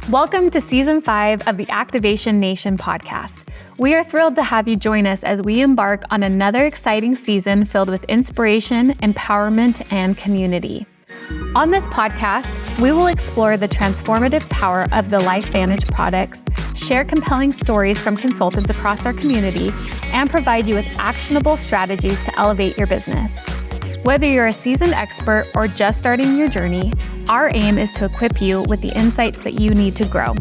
Welcome to Season 5 of the Activation Nation podcast. We are thrilled to have you join us as we embark on another exciting season filled with inspiration, empowerment, and community. On this podcast, we will explore the transformative power of the LifeVantage products, share compelling stories from consultants across our community, and provide you with actionable strategies to elevate your business. Whether you're a seasoned expert or just starting your journey, our aim is to equip you with the insights that you need to grow.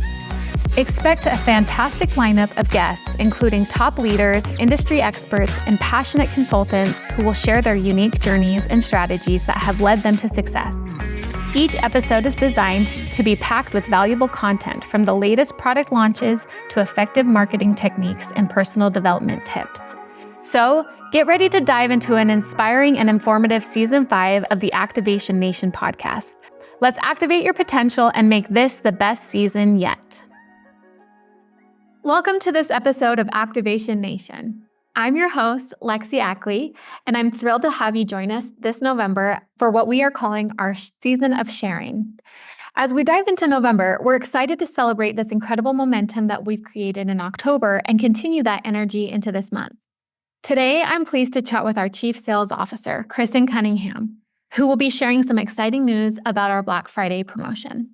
Expect a fantastic lineup of guests, including top leaders, industry experts, and passionate consultants who will share their unique journeys and strategies that have led them to success. Each episode is designed to be packed with valuable content, from the latest product launches to effective marketing techniques and personal development tips. So, get ready to dive into an inspiring and informative Season 5 of the Activation Nation podcast. Let's activate your potential and make this the best season yet. Welcome to this episode of Activation Nation. I'm your host, Lexi Ackley, and I'm thrilled to have you join us this November for what we are calling our Season of Sharing. As we dive into November, we're excited to celebrate this incredible momentum that we've created in October and continue that energy into this month. Today, I'm pleased to chat with our Chief Sales Officer, Kristen Cunningham, who will be sharing some exciting news about our Black Friday promotion.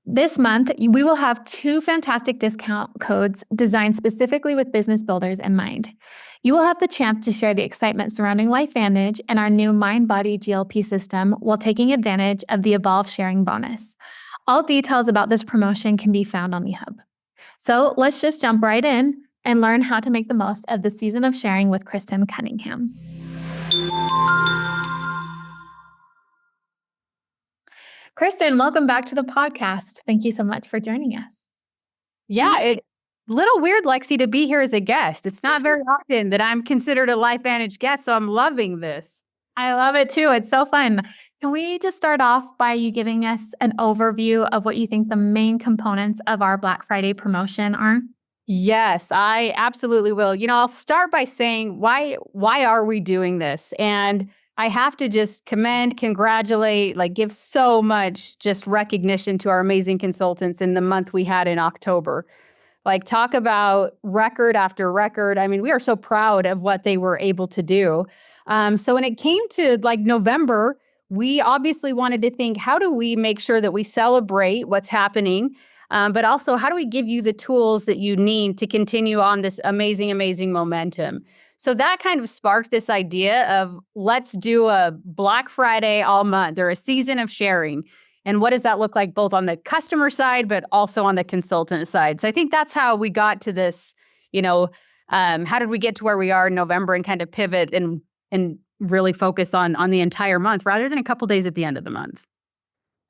This month, we will have 2 fantastic discount codes designed specifically with business builders in mind. You will have the chance to share the excitement surrounding LifeVantage and our new Mind-Body GLP system while taking advantage of the Evolve Sharing bonus. All details about this promotion can be found on the Hub. So let's just jump right in and learn how to make the most of the Season of Sharing with Kristen Cunningham. Kristen, welcome back to the podcast. Thank you so much for joining us. Yeah, it's a little weird, Lexi, to be here as a guest. It's not very often that I'm considered a LifeVantage guest, so I'm loving this. I love it too. It's so fun. Can we just start off by you giving us an overview of what you think the main components of our Black Friday promotion are? Yes, I absolutely will. I'll start by saying why are we doing this? And I have to just congratulate, give so much just recognition to our amazing consultants in the month we had in October. Talk about record after record. I mean, we are so proud of what they were able to do. So when it came to November, we obviously wanted to think, how do we make sure that we celebrate what's happening? But also, how do we give you the tools that you need to continue on this amazing, amazing momentum? So that kind of sparked this idea of let's do a Black Friday all month, or a season of sharing. And what does that look like both on the customer side, but also on the consultant side? So I think that's how we got to this, how did we get to where we are in November and kind of pivot and really focus on the entire month rather than a couple days at the end of the month?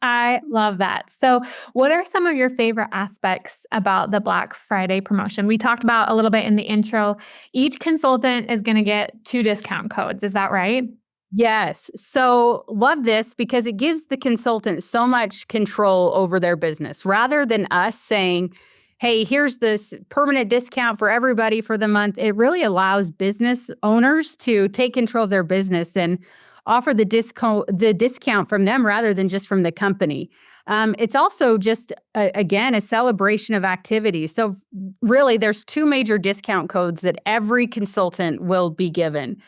I love that. So what are some of your favorite aspects about the Black Friday promotion? We talked about a little bit in the intro. Each consultant is going to get 2 discount codes. Is that right? Yes. So love this because it gives the consultant so much control over their business rather than us saying, hey, here's this permanent discount for everybody for the month. It really allows business owners to take control of their business and offer the discount from them rather than just from the company. It's also just, again, a celebration of activity. So really, there's 2 major discount codes that every consultant will be given.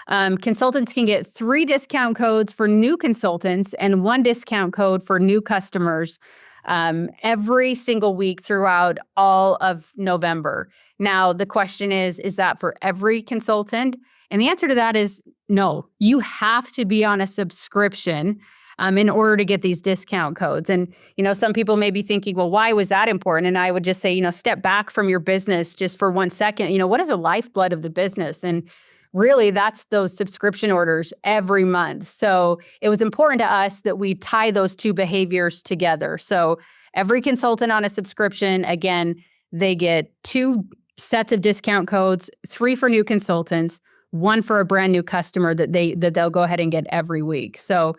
Consultants can get 3 discount codes for new consultants and 1 discount code for new customers every single week throughout all of November. Now, the question is that for every consultant? And the answer to that is no. You have to be on a subscription in order to get these discount codes. And, some people may be thinking, well, why was that important? And I would just say, step back from your business just for 1 second. What is the lifeblood of the business? And really, that's those subscription orders every month. So it was important to us that we tie those 2 behaviors together. So every consultant on a subscription, again, they get 2 sets of discount codes, 3 for new consultants, 1 for a brand new customer that they'll go ahead and get every week. So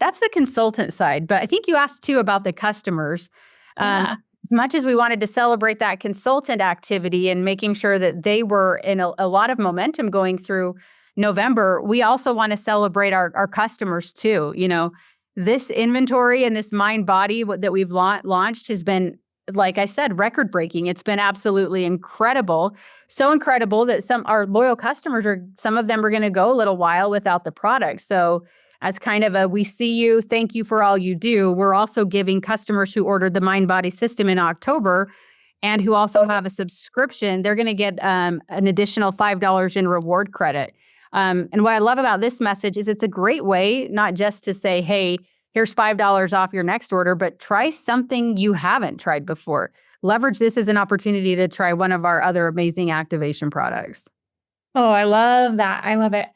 that's the consultant side. But I think you asked too about the customers. Yeah. As much as we wanted to celebrate that consultant activity and making sure that they were in a lot of momentum going through November, we also want to celebrate our customers too. This inventory and this mind body that we've launched has been like I said, record breaking. It's been absolutely incredible. So incredible that our loyal customers some of them are going to go a little while without the product. So as kind of we see you, thank you for all you do, we're also giving customers who ordered the Mind Body System in October and who also have a subscription, they're going to get an additional $5 in reward credit. And what I love about this message is it's a great way, not just to say, hey, here's $5 off your next order, but try something you haven't tried before. Leverage this as an opportunity to try one of our other amazing activation products. Oh, I love that. I love it.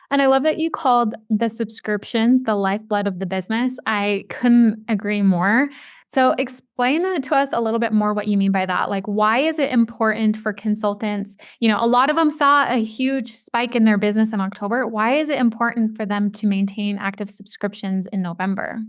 And I love that you called the subscriptions the lifeblood of the business. I couldn't agree more. So explain that to us a little bit more what you mean by that. Like, why is it important for consultants? A lot of them saw a huge spike in their business in October. Why is it important for them to maintain active subscriptions in November?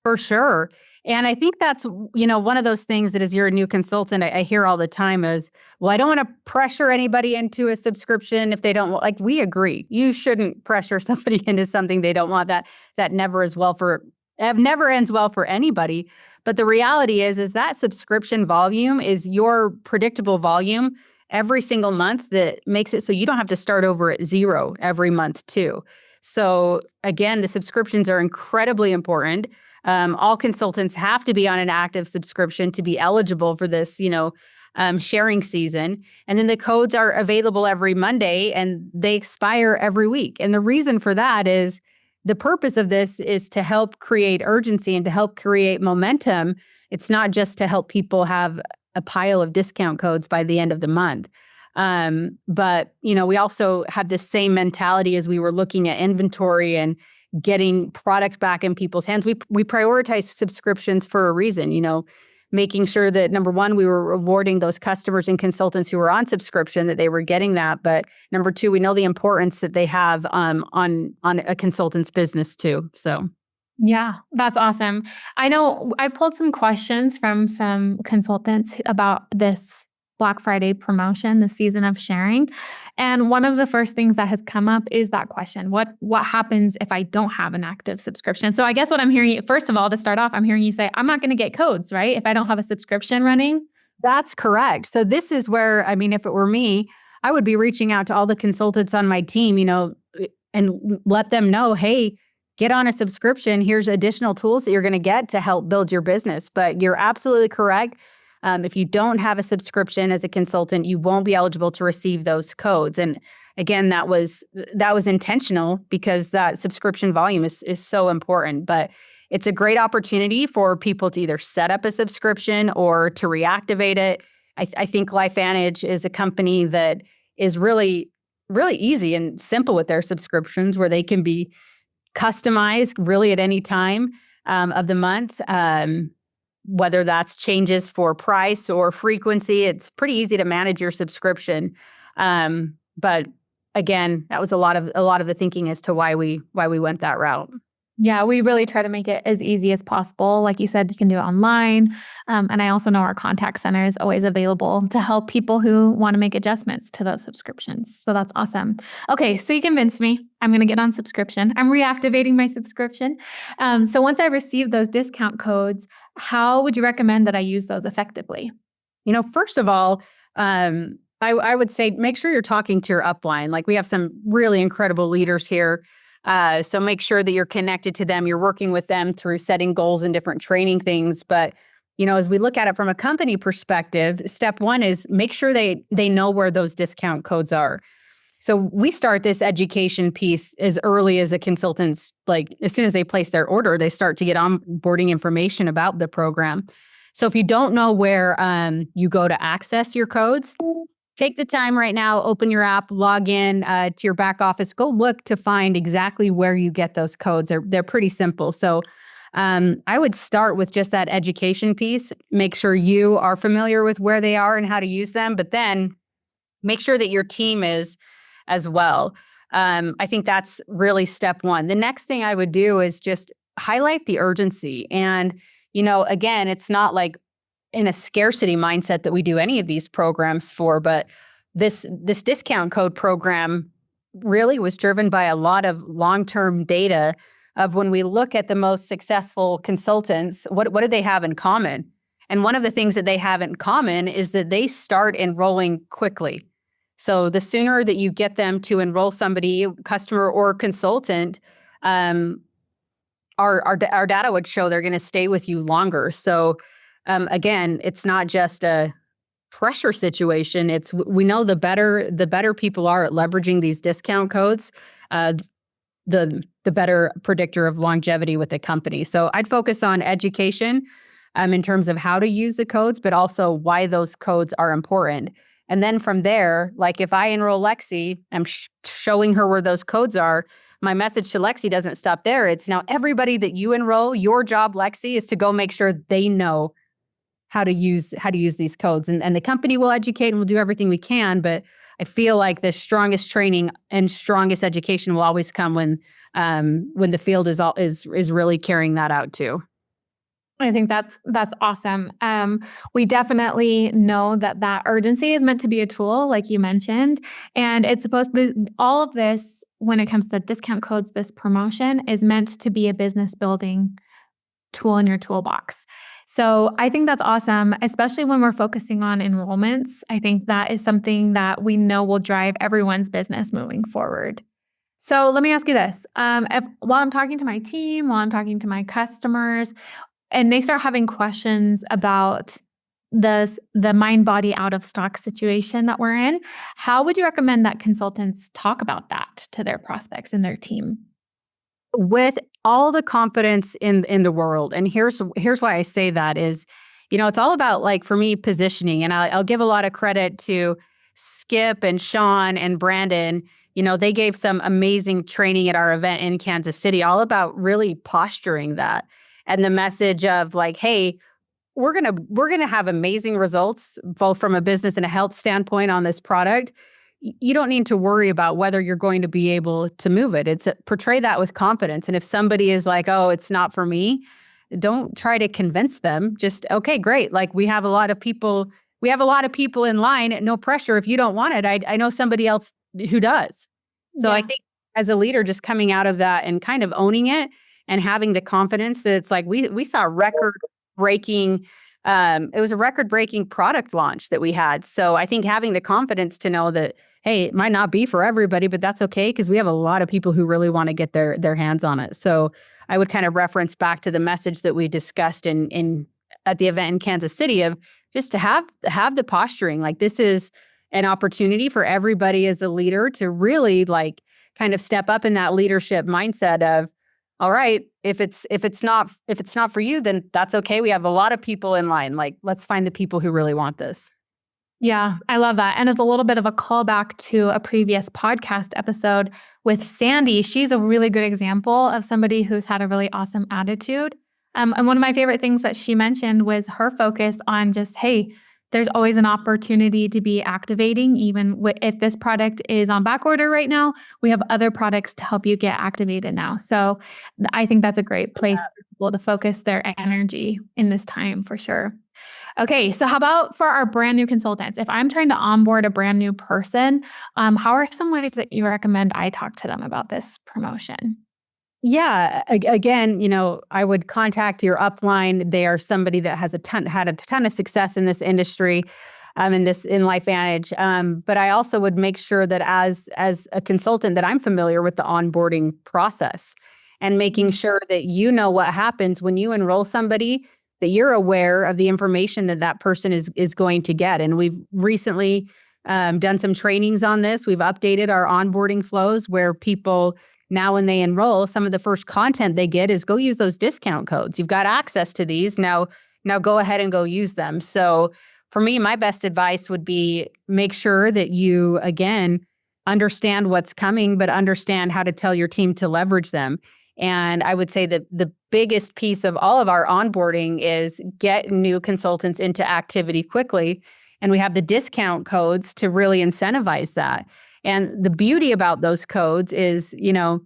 For sure. And I think that's, one of those things that as you're a new consultant, I hear all the time is, well, I don't want to pressure anybody into a subscription if they don't want, like, we agree. You shouldn't pressure somebody into something they don't want. That never ends well for anybody. But the reality is that subscription volume is your predictable volume every single month that makes it so you don't have to start over at zero every month too. So again, the subscriptions are incredibly important. All consultants have to be on an active subscription to be eligible for this, sharing season. And then the codes are available every Monday and they expire every week. And the reason for that is the purpose of this is to help create urgency and to help create momentum. It's not just to help people have a pile of discount codes by the end of the month. But, we also have this same mentality as we were looking at inventory and getting product back in people's hands. We prioritize subscriptions for a reason, making sure that number one, we were rewarding those customers and consultants who were on subscription, that they were getting that. But number two, we know the importance that they have on a consultant's business too. So. Yeah, that's awesome. I know I pulled some questions from some consultants about this Black Friday promotion, the season of sharing. And one of the first things that has come up is that question, what happens if I don't have an active subscription? So I guess what I'm hearing, first of all, to start off, I'm hearing you say, I'm not going to get codes, right? If I don't have a subscription running. That's correct. So this is where, if it were me, I would be reaching out to all the consultants on my team, and let them know, hey, get on a subscription. Here's additional tools that you're going to get to help build your business. But you're absolutely correct. If you don't have a subscription as a consultant, you won't be eligible to receive those codes. And again, that was intentional because that subscription volume is so important. But it's a great opportunity for people to either set up a subscription or to reactivate it. I think LifeVantage is a company that is really, really easy and simple with their subscriptions, where they can be customized really at any time of the month. Whether that's changes for price or frequency, it's pretty easy to manage your subscription. But again, that was a lot of the thinking as to why we went that route. Yeah, we really try to make it as easy as possible. Like you said, you can do it online. And I also know our contact center is always available to help people who want to make adjustments to those subscriptions. So that's awesome. Okay, so you convinced me. I'm going to get on subscription. I'm reactivating my subscription. So once I receive those discount codes, how would you recommend that I use those effectively? First of all, I would say make sure you're talking to your upline. Like, we have some really incredible leaders here. So make sure that you're connected to them. You're working with them through setting goals and different training things. But, as we look at it from a company perspective, step one is make sure they know where those discount codes are. So we start this education piece as early as a consultant's, like, as soon as they place their order, they start to get onboarding information about the program. So if you don't know where you go to access your codes, take the time right now, open your app, log in to your back office, go look to find exactly where you get those codes. They're pretty simple. So I would start with just that education piece, make sure you are familiar with where they are and how to use them, but then make sure that your team is as well. I think that's really step one. The next thing I would do is just highlight the urgency. And, again, it's not like in a scarcity mindset that we do any of these programs for, but this discount code program really was driven by a lot of long-term data of when we look at the most successful consultants, what do they have in common? And one of the things that they have in common is that they start enrolling quickly. So the sooner that you get them to enroll somebody, customer or consultant, our data would show they're going to stay with you longer. So again, it's not just a pressure situation. We know the better people are at leveraging these discount codes, the better predictor of longevity with the company. So I'd focus on education in terms of how to use the codes, but also why those codes are important. And then from there, like if I enroll Lexi, I'm showing her where those codes are. My message to Lexi doesn't stop there. It's now everybody that you enroll, your job, Lexi, is to go make sure they know how to use these codes. And the company will educate and we'll do everything we can. But I feel like the strongest training and strongest education will always come when the field is really carrying that out too. I think that's awesome. We definitely know that urgency is meant to be a tool, like you mentioned, and it's supposed to, all of this, when it comes to discount codes, this promotion is meant to be a business building tool in your toolbox. So I think that's awesome, especially when we're focusing on enrollments. I think that is something that we know will drive everyone's business moving forward. So let me ask you this. While I'm talking to my team, while I'm talking to my customers, and they start having questions about the mind, body, out of stock situation that we're in, how would you recommend that consultants talk about that to their prospects and their team? With all the confidence in the world. And here's why I say that is, it's all about, like, for me, positioning. And I'll give a lot of credit to Skip and Sean and Brandon. They gave some amazing training at our event in Kansas City, all about really posturing that. And the message of like, hey, we're gonna have amazing results, both from a business and a health standpoint on this product. You don't need to worry about whether you're going to be able to move it. It's portray that with confidence. And if somebody is like, oh, it's not for me, don't try to convince them. Just, okay, great. Like we have a lot of people in line. No pressure. If you don't want it, I know somebody else who does. So I think as a leader, just coming out of that and kind of owning it and having the confidence that it's like we saw record-breaking, it was a record-breaking product launch that we had. So I think having the confidence to know that, hey, it might not be for everybody, but that's okay because we have a lot of people who really want to get their hands on it. So I would kind of reference back to the message that we discussed at the event in Kansas City of just to have the posturing. Like this is an opportunity for everybody as a leader to really like kind of step up in that leadership mindset of, all right, if it's not for you, then that's okay. We have a lot of people in line. Like, let's find the people who really want this. Yeah, I love that. And it's a little bit of a callback to a previous podcast episode with Sandy. She's a really good example of somebody who's had a really awesome attitude. And one of my favorite things that she mentioned was her focus on just, hey, there's always an opportunity to be activating. Even if this product is on back order right now, we have other products to help you get activated now. So I think that's a great place for people to focus their energy in this time for sure. Okay, so how about for our brand new consultants? If I'm trying to onboard a brand new person, how are some ways that you recommend I talk to them about this promotion? Yeah. Again, I would contact your upline. They are somebody that has had a ton of success in this industry, in LifeVantage. But I also would make sure that as a consultant that I'm familiar with the onboarding process and making sure that you know what happens when you enroll somebody, that you're aware of the information that person is going to get. And we've recently done some trainings on this. We've updated our onboarding flows where people now, when they enroll, some of the first content they get is go use those discount codes. You've got access to these. Now go ahead and go use them. So for me, my best advice would be make sure that you, again, understand what's coming, but understand how to tell your team to leverage them. And I would say that the biggest piece of all of our onboarding is get new consultants into activity quickly. And we have the discount codes to really incentivize that. And the beauty about those codes is, the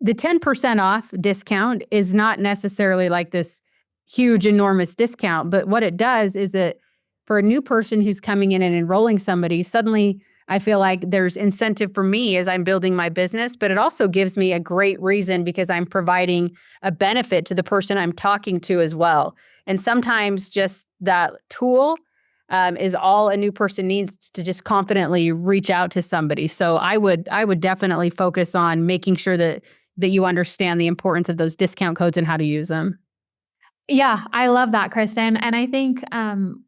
10% off discount is not necessarily like this huge, enormous discount. But what it does is that for a new person who's coming in and enrolling somebody, suddenly I feel like there's incentive for me as I'm building my business, but it also gives me a great reason because I'm providing a benefit to the person I'm talking to as well. And sometimes just that tool is all a new person needs to just confidently reach out to somebody. So I would definitely focus on making sure that you understand the importance of those discount codes and how to use them. Yeah, I love that, Kristen. And I think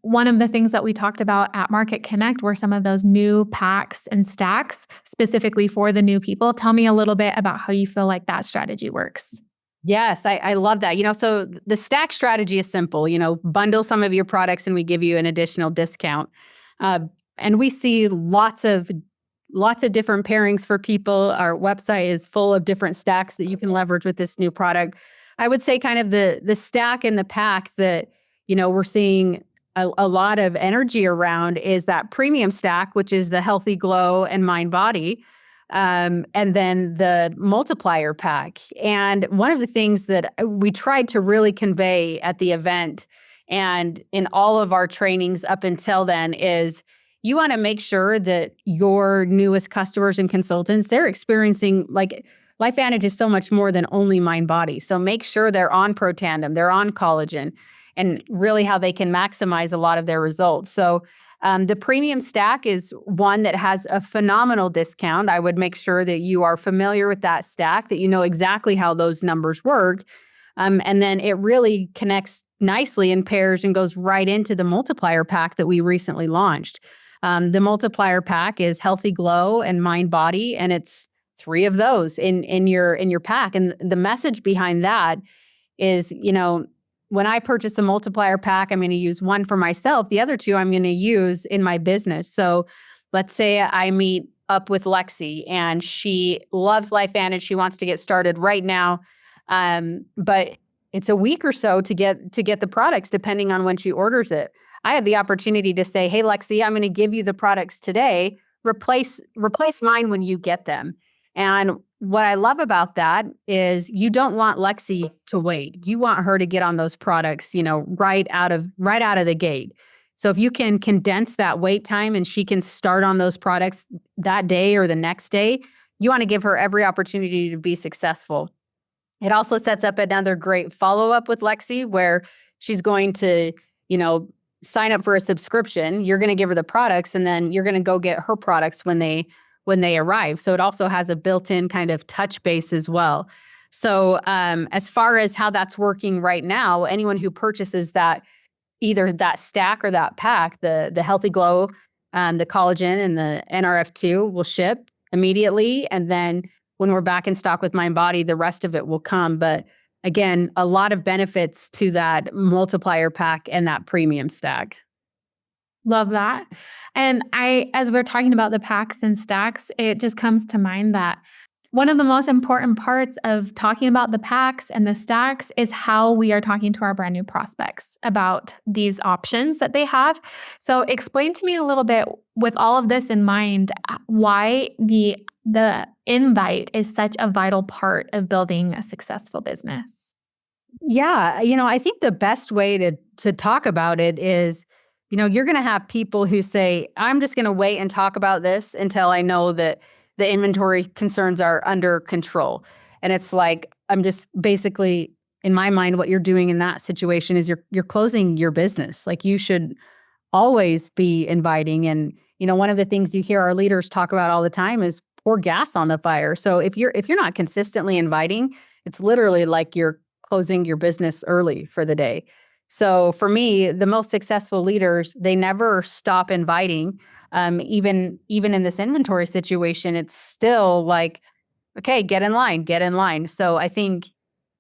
one of the things that we talked about at Market Connect were some of those new packs and stacks specifically for the new people. Tell me a little bit about how you feel like that strategy works. Yes, I love that. So the stack strategy is simple. Bundle some of your products and we give you an additional discount. And we see lots of different pairings for people. Our website is full of different stacks that you can leverage with this new product. I would say kind of the stack and the pack that, we're seeing a lot of energy around is that premium stack, which is the Healthy Glow and Mind Body. And then the multiplier pack. And one of the things that we tried to really convey at the event and in all of our trainings up until then is you want to make sure that your newest customers and consultants, they're experiencing like LifeVantage is so much more than only mind body. So make sure they're on Protandim, they're on collagen, and really how they can maximize a lot of their results. So the premium stack is one that has a phenomenal discount. I would make sure that you are familiar with that stack, that you know exactly how those numbers work. And then it really connects nicely and pairs and goes right into the multiplier pack that we recently launched. The multiplier pack is Healthy Glow and Mind Body, and it's 3 of those in your pack. And the message behind that is, when I purchase a multiplier pack, I'm going to use one for myself. The other 2 I'm going to use in my business. So let's say I meet up with Lexi and she loves LifeVantage. She wants to get started right now. But it's a week or so to get the products depending on when she orders it. I have the opportunity to say, hey, Lexi, I'm going to give you the products today. Replace mine when you get them. And what I love about that is you don't want Lexi to wait. You want her to get on those products, right out of the gate. So if you can condense that wait time and she can start on those products that day or the next day, you want to give her every opportunity to be successful. It also sets up another great follow-up with Lexi where she's going to, sign up for a subscription. You're going to give her the products and then you're going to go get her products when they arrive. So it also has a built-in kind of touch base as well. So as far as how that's working right now, anyone who purchases that, either that stack or that pack, the Healthy Glow, the collagen and the NRF2 will ship immediately. And then when we're back in stock with Mind Body, the rest of it will come. But again, a lot of benefits to that multiplier pack and that premium stack. Love that. And as we're talking about the packs and stacks, it just comes to mind that one of the most important parts of talking about the packs and the stacks is how we are talking to our brand new prospects about these options that they have. So explain to me a little bit, with all of this in mind, why the invite is such a vital part of building a successful business. Yeah, I think the best way to talk about it is, you're going to have people who say, I'm just going to wait and talk about this until I know that the inventory concerns are under control. And it's like, I'm just basically, in my mind, what you're doing in that situation is you're closing your business. Like, you should always be inviting. And, one of the things you hear our leaders talk about all the time is pour gas on the fire. So if you're not consistently inviting, it's literally like you're closing your business early for the day. So for me, the most successful leaders, they never stop inviting. Even in this inventory situation, it's still like, okay, get in line. So I think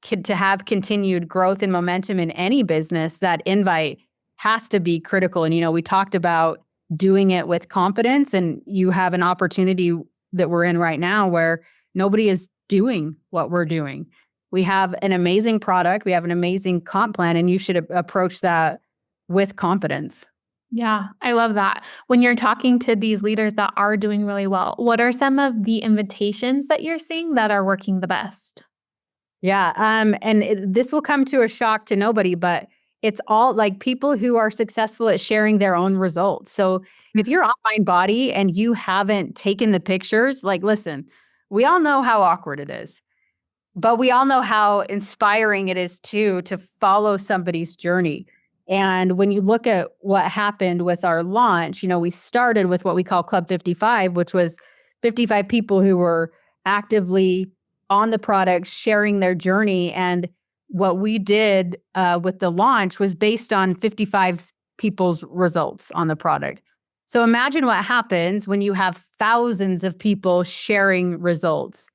to have continued growth and momentum in any business, that invite has to be critical. And, we talked about doing it with confidence, and you have an opportunity that we're in right now where nobody is doing what we're doing. We have an amazing product. We have an amazing comp plan, and you should approach that with confidence. Yeah, I love that. When you're talking to these leaders that are doing really well, what are some of the invitations that you're seeing that are working the best? Yeah, and this will come to a shock to nobody, but it's all like people who are successful at sharing their own results. So if you're on Mind Body and you haven't taken the pictures, like, listen, we all know how awkward it is. But we all know how inspiring it is to follow somebody's journey. And when you look at what happened with our launch, we started with what we call Club 55, which was 55 people who were actively on the product, sharing their journey. And what we did with the launch was based on 55 people's results on the product. So imagine what happens when you have thousands of people sharing results.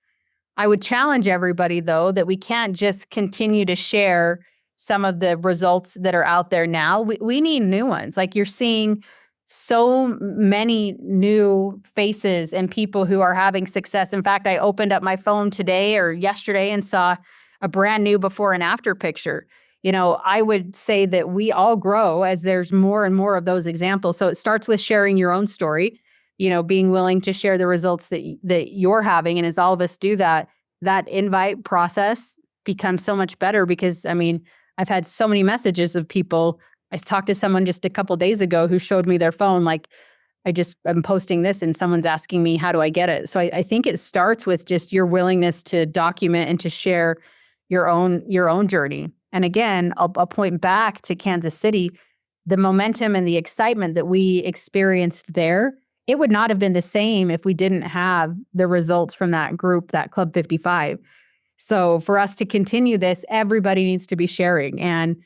I would challenge everybody, though, that we can't just continue to share some of the results that are out there now. We need new ones. Like, you're seeing so many new faces and people who are having success. In fact, I opened up my phone today or yesterday and saw a brand new before and after picture. I would say that we all grow as there's more and more of those examples. So it starts with sharing your own story, being willing to share the results that you're having. And as all of us do that, that invite process becomes so much better because, I've had so many messages of people. I talked to someone just a couple of days ago who showed me their phone, like, I'm posting this and someone's asking me, how do I get it? So I think it starts with just your willingness to document and to share your own journey. And again, I'll point back to Kansas City, the momentum and the excitement that we experienced there, it would not have been the same if we didn't have the results from that group, that Club 55. So for us to continue this, everybody needs to be sharing. And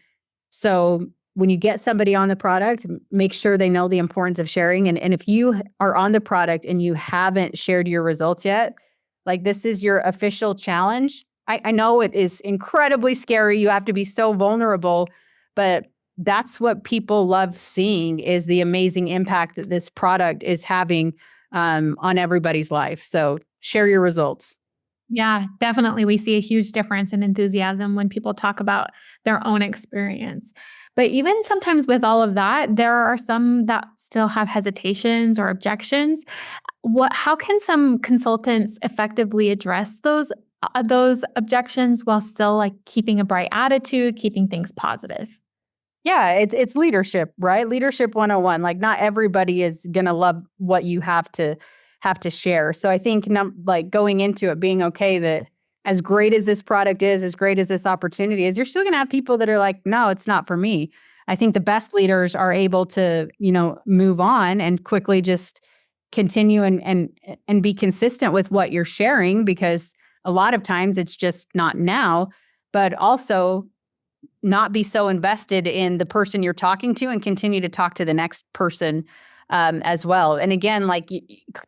so when you get somebody on the product, make sure they know the importance of sharing. And if you are on the product and you haven't shared your results yet, like, this is your official challenge. I know it is incredibly scary. You have to be so vulnerable, but that's what people love seeing, is the amazing impact that this product is having on everybody's life. So share your results. Yeah, definitely. We see a huge difference in enthusiasm when people talk about their own experience. But even sometimes with all of that, there are some that still have hesitations or objections. How can some consultants effectively address those objections while still, like, keeping a bright attitude, keeping things positive? Yeah, it's leadership, right? Leadership 101. Like, not everybody is gonna love what you have to share. So I think going into it, being okay that as great as this product is, as great as this opportunity is, you're still gonna have people that are like, no, it's not for me. I think the best leaders are able to, move on and quickly just continue and be consistent with what you're sharing, because a lot of times it's just not now, but also not be so invested in the person you're talking to and continue to talk to the next person as well. And again, like,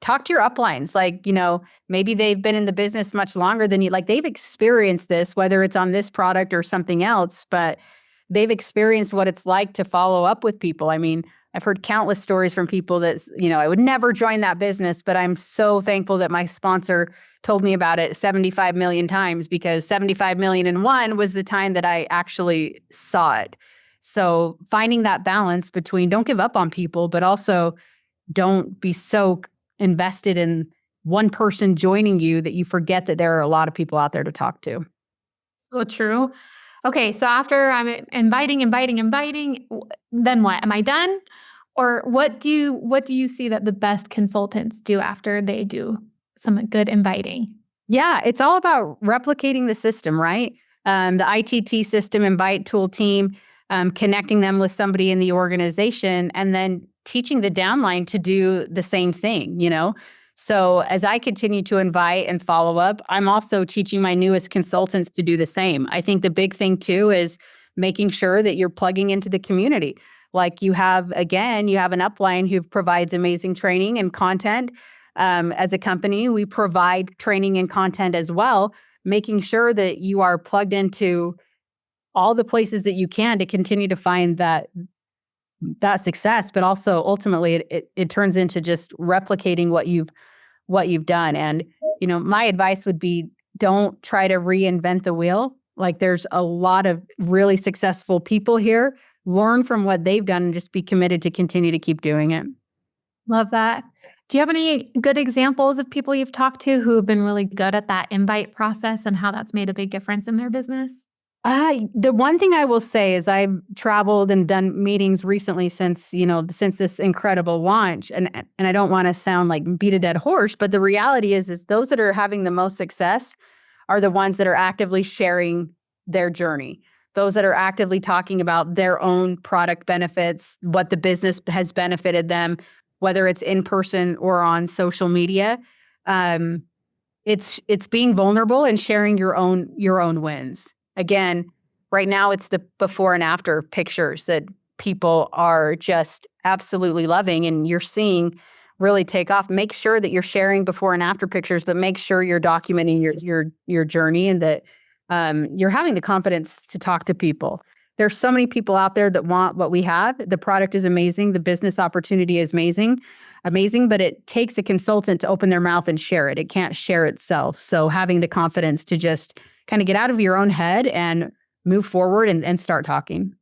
talk to your uplines. Like, maybe they've been in the business much longer than you. Like, they've experienced this, whether it's on this product or something else, but they've experienced what it's like to follow up with people. I've heard countless stories from people that, I would never join that business, but I'm so thankful that my sponsor told me about it 75 million times, because 75 million and one was the time that I actually saw it. So finding that balance between don't give up on people, but also don't be so invested in one person joining you that you forget that there are a lot of people out there to talk to. So true. Okay, so after I'm inviting, then what? Am I done? Or what do you see that the best consultants do after they do some good inviting? Yeah, it's all about replicating the system, right? The ITT system, invite tool team, connecting them with somebody in the organization, and then teaching the downline to do the same thing, So as I continue to invite and follow up, I'm also teaching my newest consultants to do the same. I think the big thing too is making sure that you're plugging into the community. Like, you have an upline who provides amazing training and content. As a company, we provide training and content as well, making sure that you are plugged into all the places that you can to continue to find that success, but also ultimately it turns into just replicating what you've done. And, my advice would be, don't try to reinvent the wheel. Like, there's a lot of really successful people here. Learn from what they've done and just be committed to continue to keep doing it. Love that. Do you have any good examples of people you've talked to who have been really good at that invite process and how that's made a big difference in their business? The one thing I will say is I've traveled and done meetings recently since this incredible launch. And I don't want to sound like beat a dead horse, but the reality is those that are having the most success are the ones that are actively sharing their journey. those that are actively talking about their own product benefits, what the business has benefited them, whether it's in person or on social media. It's being vulnerable and sharing your own wins. Again, right now it's the before and after pictures that people are just absolutely loving and you're seeing really take off. Make sure that you're sharing before and after pictures, but make sure you're documenting your journey and that you're having the confidence to talk to people. There's so many people out there that want what we have. The product is amazing. The business opportunity is amazing, but it takes a consultant to open their mouth and share it. It can't share itself. So having the confidence to just kind of get out of your own head and move forward and start talking.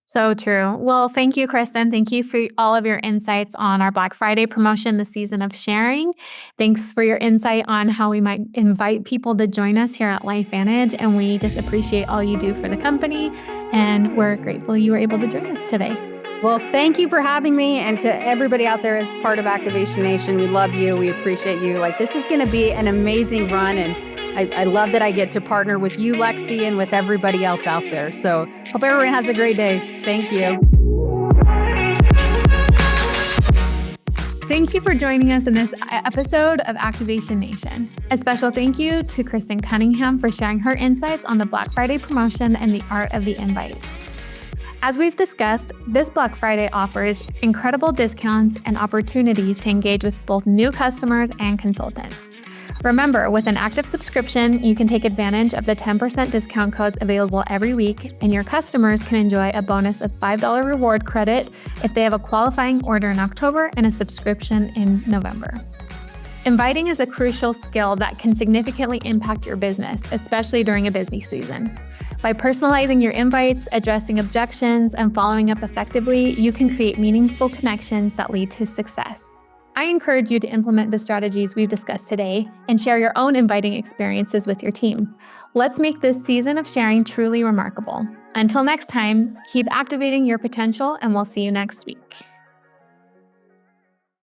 So true. Well, thank you, Kristen. Thank you for all of your insights on our Black Friday promotion, the season of sharing. Thanks for your insight on how we might invite people to join us here at LifeVantage. And we just appreciate all you do for the company. And we're grateful you were able to join us today. Well, thank you for having me. And to everybody out there as part of Activation Nation, we love you. We appreciate you. This is going to be an amazing run. And I love that I get to partner with you, Lexi, and with everybody else out there. So hope everyone has a great day. Thank you. Thank you for joining us in this episode of Activation Nation. A special thank you to Kristen Cunningham for sharing her insights on the Black Friday promotion and the art of the invite. As we've discussed, this Black Friday offers incredible discounts and opportunities to engage with both new customers and consultants. Remember, with an active subscription, you can take advantage of the 10% discount codes available every week, and your customers can enjoy a bonus of $5 reward credit if they have a qualifying order in October and a subscription in November. Inviting is a crucial skill that can significantly impact your business, especially during a busy season. By personalizing your invites, addressing objections, and following up effectively, you can create meaningful connections that lead to success. I encourage you to implement the strategies we've discussed today and share your own inviting experiences with your team. Let's make this season of sharing truly remarkable. Until next time, keep activating your potential, and we'll see you next week.